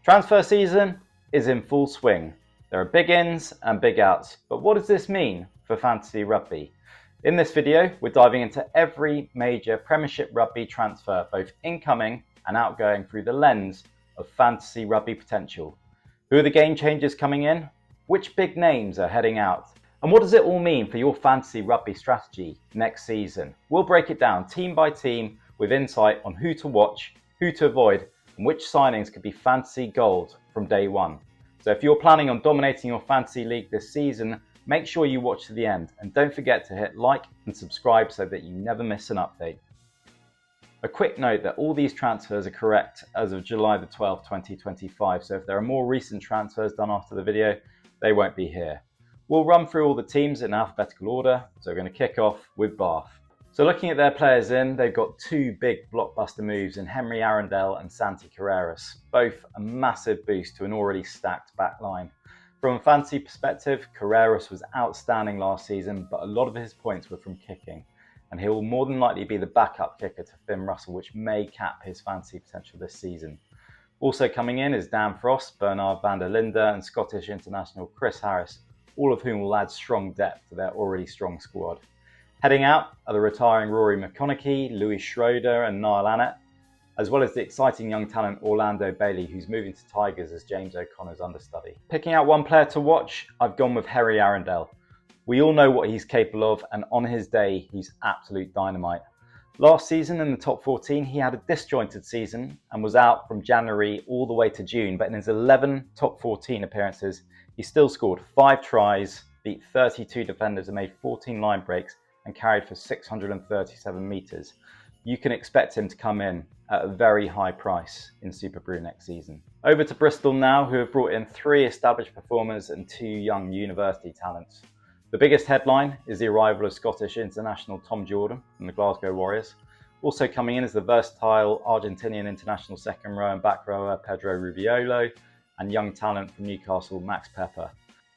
Transfer season is in full swing. There are big ins and big outs, but what does this mean for fantasy rugby? In this video, we're diving into every major Premiership Rugby transfer, both incoming and outgoing, through the lens of fantasy rugby potential. Who are the game changers coming in? Which big names are heading out? And what does it all mean for your fantasy rugby strategy next season? We'll break it down team by team with insight on who to watch, who to avoid, and which signings could be fantasy gold from day one. So if you're planning on dominating your fantasy league this season, make sure you watch to the end and don't forget to hit like and subscribe so that you never miss an update. A quick note that all these transfers are correct as of July the 12th, 2025. So if there are more recent transfers done after the video, they won't be here. We'll run through all the teams in alphabetical order. So we're going to kick off with Bath. So looking at their players in, they've got two big blockbuster moves in Henry Arundel and Santi Carreras, both a massive boost to an already stacked back line. From a fantasy perspective, Carreras was outstanding last season, but a lot of his points were from kicking, and he will more than likely be the backup kicker to Finn Russell, which may cap his fantasy potential this season. Also coming in is Dan Frost, Bernard van der Linde and Scottish international Chris Harris, all of whom will add strong depth to their already strong squad. Heading out are the retiring Rory McConaughey, Louis Schroeder and Niall Annett, as well as the exciting young talent Orlando Bailey, who's moving to Tigers as James O'Connor's understudy. Picking out one player to watch, I've gone with Henry Arundel. We all know what he's capable of, and on his day, he's absolute dynamite. Last season in the top 14, he had a disjointed season and was out from January all the way to June, but in his 11 top 14 appearances, he still scored 5 tries, beat 32 defenders and made 14 line breaks, and carried for 637 metres. You can expect him to come in at a very high price in Super Brew next season. Over to Bristol now, who have brought in 3 established performers and 2 young university talents. The biggest headline is the arrival of Scottish international Tom Jordan from the Glasgow Warriors. Also coming in is the versatile Argentinian international second row and back rower Pedro Rubiolo, and young talent from Newcastle Max Pepper.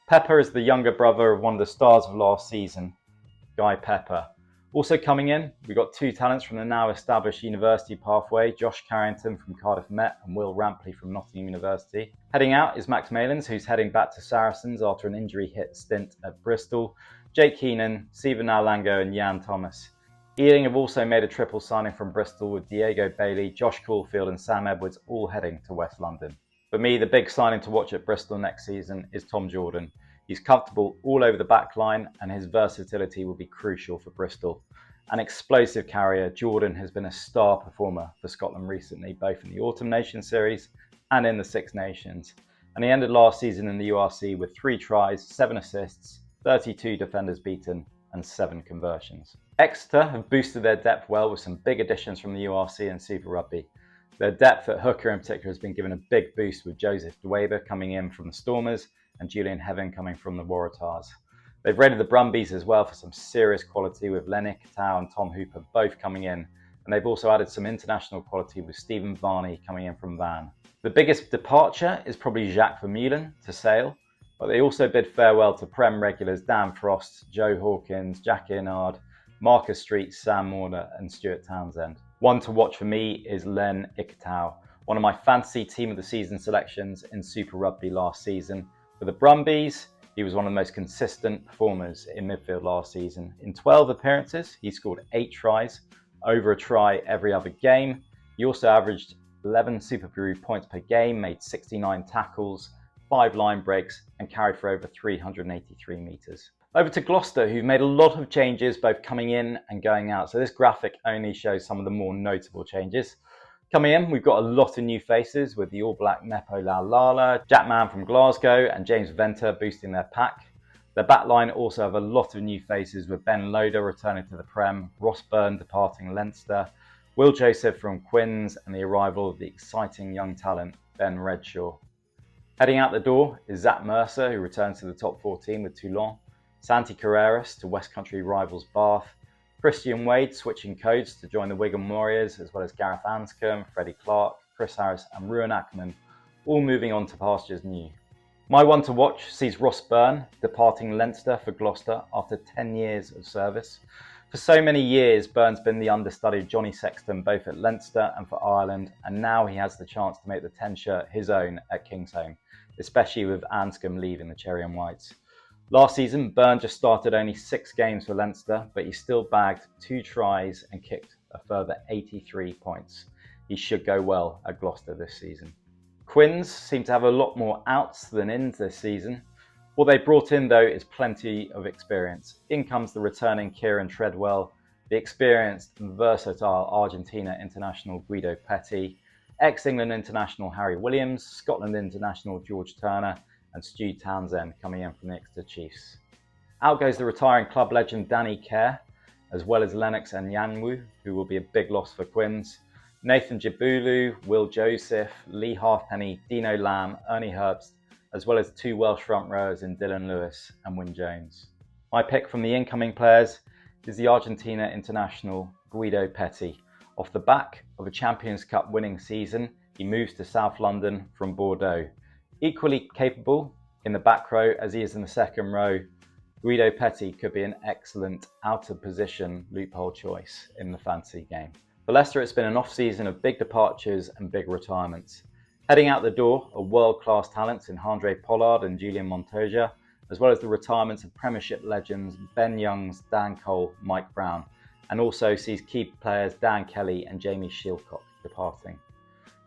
Pepper is the younger brother of one of the stars of last season, Guy Pepper. Also coming in, we've got 2 talents from the now established university pathway, Josh Carrington from Cardiff Met and Will Rampley from Nottingham University. Heading out is Max Malins, who's heading back to Saracens after an injury-hit stint at Bristol, Jake Keenan, Sivan Lango and Jan Thomas. Ealing have also made a triple signing from Bristol with Diego Bailey, Josh Caulfield and Sam Edwards all heading to West London. For me, the big signing to watch at Bristol next season is Tom Jordan. He's comfortable all over the back line and his versatility will be crucial for Bristol. An explosive carrier, Jordan has been a star performer for Scotland recently, both in the Autumn Nations Series and in the Six Nations. And he ended last season in the URC with 3 tries, 7 assists, 32 defenders beaten and 7 conversions. Exeter have boosted their depth well with some big additions from the URC and Super Rugby. Their depth at hooker in particular has been given a big boost with Joseph Dweber coming in from the Stormers and Julian Heaven coming from the Waratahs. They've raided the Brumbies as well for some serious quality with Lenny Katau and Tom Hooper both coming in, and they've also added some international quality with Stephen Varney coming in from Van. The biggest departure is probably Jacques Vermeulen to Sale, but they also bid farewell to Prem regulars Dan Frost, Joe Hawkins, Jack Inard, Marcus Street, Sam Morner and Stuart Townsend. One to watch for me is Len Ikitau, one of my fantasy team of the season selections in Super Rugby last season. For the Brumbies, he was one of the most consistent performers in midfield last season. In 12 appearances, he scored 8 tries, over a try every other game. He also averaged 11 Super Brew points per game, made 69 tackles, 5 line breaks, and carried for over 383 metres. Over to Gloucester, who've made a lot of changes both coming in and going out. So this graphic only shows some of the more notable changes. Coming in, we've got a lot of new faces with the All Black Nepo Laulala, Jack Mann from Glasgow and James Venter boosting their pack. Their backline also have a lot of new faces with Ben Loader returning to the Prem, Ross Byrne departing Leinster, Will Joseph from Quins and the arrival of the exciting young talent Ben Redshaw. Heading out the door is Zach Mercer, who returns to the top 14 with Toulon, Santi Carreras to West Country rivals Bath, Christian Wade switching codes to join the Wigan Warriors, as well as Gareth Anscombe, Freddie Clark, Chris Harris and Ruan Ackerman, all moving on to pastures new. My one to watch sees Ross Byrne departing Leinster for Gloucester after 10 years of service. For so many years, Byrne's been the understudy of Johnny Sexton both at Leinster and for Ireland, and now he has the chance to make the 10 shirt his own at Kingsholm, especially with Anscombe leaving the Cherry and Whites. Last season, Byrne just started only 6 games for Leinster, but he still bagged 2 tries and kicked a further 83 points. He should go well at Gloucester this season. Quins seem to have a lot more outs than ins this season. What they brought in, though, is plenty of experience. In comes the returning Kieran Treadwell, the experienced and versatile Argentina international Guido Petty, ex-England international Harry Williams, Scotland international George Turner, and Stu Townsend coming in from the Exeter Chiefs. Out goes the retiring club legend Danny Kerr, as well as Lennox and Yanwu, who will be a big loss for Quins, Nathan Jabulu, Will Joseph, Lee Halfpenny, Dino Lamb, Ernie Herbst, as well as 2 Welsh front rowers in Dylan Lewis and Wyn Jones. My pick from the incoming players is the Argentina international Guido Petty. Off the back of a Champions Cup winning season, he moves to South London from Bordeaux. Equally capable in the back row as he is in the second row, Guido Petty could be an excellent out of position loophole choice in the fantasy game. For Leicester, it's been an off-season of big departures and big retirements. Heading out the door are world-class talents in Andre Pollard and Julian Montoya, as well as the retirements of Premiership legends Ben Youngs, Dan Cole, Mike Brown, and also sees key players Dan Kelly and Jamie Shilcock departing.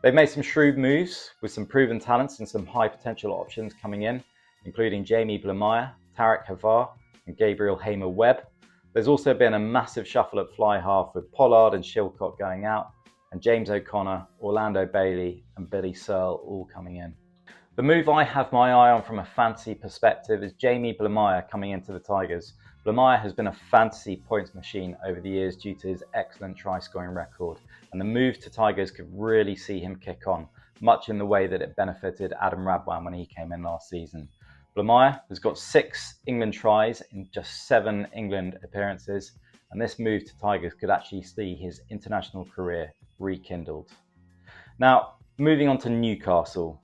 They've made some shrewd moves with some proven talents and some high potential options coming in, including Jamie Blamire, Tarek Havar and Gabriel Hamer-Webb. There's also been a massive shuffle at fly half with Pollard and Shilcock going out, and James O'Connor, Orlando Bailey and Billy Searle all coming in. The move I have my eye on from a fantasy perspective is Jamie Blamire coming into the Tigers. Blamire has been a fantasy points machine over the years due to his excellent try-scoring record, and the move to Tigers could really see him kick on, much in the way that it benefited Adam Radwan when he came in last season. Blamire has got 6 England tries in just 7 England appearances, and this move to Tigers could actually see his international career rekindled. Now, moving on to Newcastle,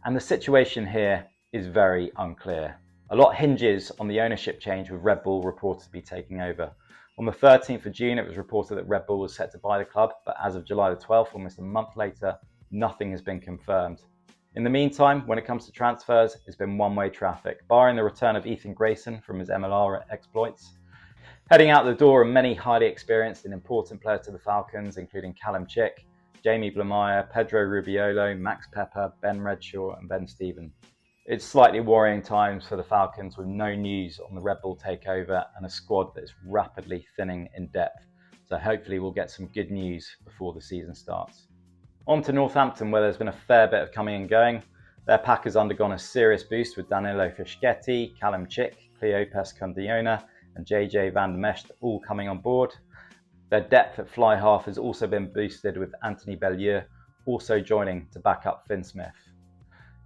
and the situation here is very unclear. A lot hinges on the ownership change, with Red Bull reported to be taking over. On the 13th of June, it was reported that Red Bull was set to buy the club, but as of July the 12th, almost a month later, nothing has been confirmed. In the meantime, when it comes to transfers, it's been one-way traffic, barring the return of Ethan Grayson from his MLR exploits. Heading out the door are many highly experienced and important players to the Falcons, including Callum Chick, Jamie Blamire, Pedro Rubiolo, Max Pepper, Ben Redshaw and Ben Stephen. It's slightly worrying times for the Falcons with no news on the Red Bull takeover and a squad that's rapidly thinning in depth. So hopefully we'll get some good news before the season starts. On to Northampton, where there's been a fair bit of coming and going. Their pack has undergone a serious boost with Danilo Fischetti, Callum Chick, Cleopas Condiona and JJ Van der Mesht all coming on board. Their depth at fly half has also been boosted with Anthony Bellieu also joining to back up Finn Smith.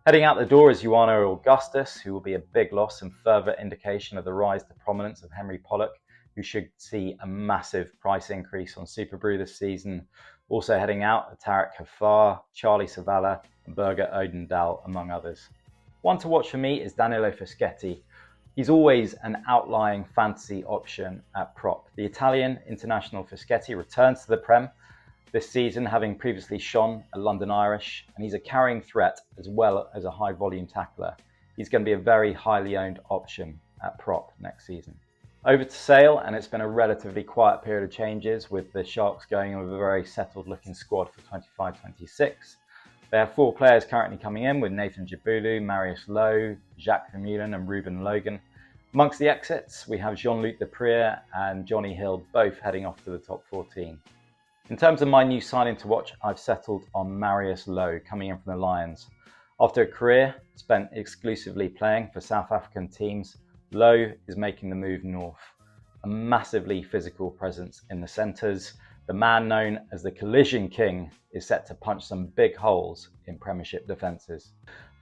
Heading out the door is Ioana Augustus, who will be a big loss and further indication of the rise to prominence of Henry Pollock, who should see a massive price increase on Super Brew this season. Also heading out are Tarek Hafar, Charlie Savala and Birger Odendal, among others. One to watch for me is Danilo Fischetti. He's always an outlying fantasy option at prop. The Italian international Fischetti returns to the Prem this season, having previously shone at London Irish, and he's a carrying threat as well as a high volume tackler. He's going to be a very highly owned option at prop next season. Over to Sale, and it's been a relatively quiet period of changes, with the Sharks going in with a very settled looking squad for 25-26. They have 4 players currently coming in, with Nathan Jabulu, Marius Lowe, Jacques Vermeulen and Ruben Logan. Amongst the exits, we have Jean-Luc Depriere and Johnny Hill both heading off to the top 14. In terms of my new signing to watch, I've settled on Marius Lowe coming in from the Lions. After a career spent exclusively playing for South African teams, Lowe is making the move north. A massively physical presence in the centres, the man known as the Collision King is set to punch some big holes in Premiership defences.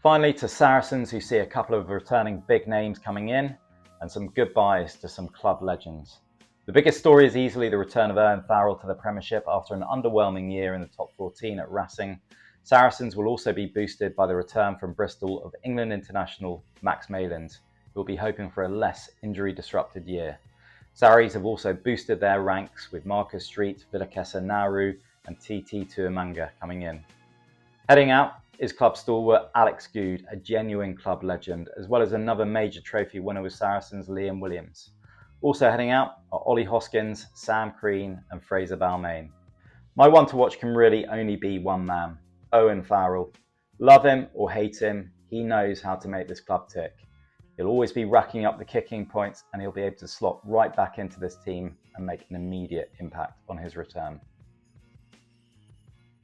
Finally to Saracens, who see a couple of returning big names coming in and some goodbyes to some club legends. The biggest story is easily the return of Owen Farrell to the Premiership after an underwhelming year in the top 14 at Racing. Saracens will also be boosted by the return from Bristol of England international Max Mayland, who will be hoping for a less injury-disrupted year. Saris have also boosted their ranks with Marcus Street, Vilakesa Nauru and TT Tuamanga coming in. Heading out is club stalwart Alex Good, a genuine club legend, as well as another major trophy winner with Saracens, Liam Williams. Also heading out are Ollie Hoskins, Sam Crean and Fraser Balmain. My one to watch can really only be one man, Owen Farrell. Love him or hate him, he knows how to make this club tick. He'll always be racking up the kicking points and he'll be able to slot right back into this team and make an immediate impact on his return.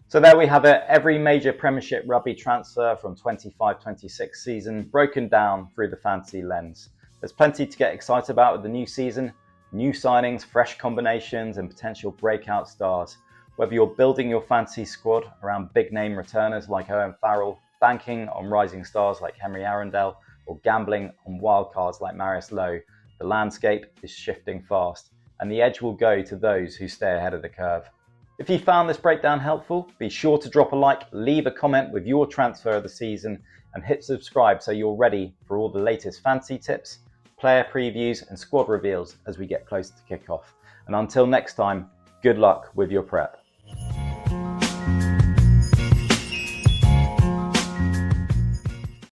So there we have it, every major Premiership Rugby transfer from 25-26 season broken down through the fantasy lens. There's plenty to get excited about with the new season, new signings, fresh combinations and potential breakout stars. Whether you're building your fantasy squad around big name returners like Owen Farrell, banking on rising stars like Henry Arundel, or gambling on wildcards like Marius Lowe, the landscape is shifting fast and the edge will go to those who stay ahead of the curve. If you found this breakdown helpful, be sure to drop a like, leave a comment with your transfer of the season and hit subscribe so you're ready for all the latest fantasy tips, player previews and squad reveals as we get closer to kickoff. And until next time, good luck with your prep.